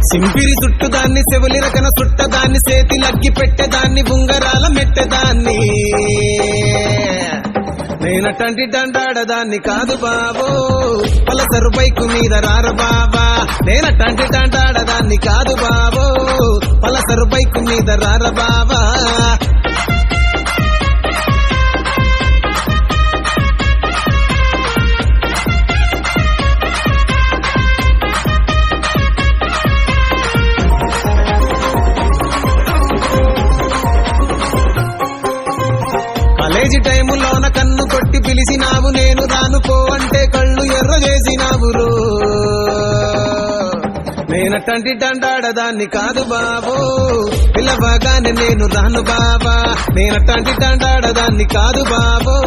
సింపిరి చుట్టుదాన్ని సెవులి రకన చుట్టదాన్ని చేతి లగ్గి పెట్టేదాన్ని ఉంగరాల మెట్టేదాన్ని నేనటంటి దండాడదాన్ని కాదు బాబో పలసరు బైకు మీద రార బాబా నేనటంటి దండాడదాన్ని కాదు బాబో పలసరు బైకు మీద రార బాబా కాలేజీ టైములోన కన్ను కొట్టి పిలిచినావు నేను రాను పో అంటే కళ్ళు ఎర్ర చేసినావు రో నేనటంటి దండాడదాన్ని కాదు బాబో పిల్లవగానే నేను రాను బాబా నేనటంటి దండాడదాన్ని కాదు బాబో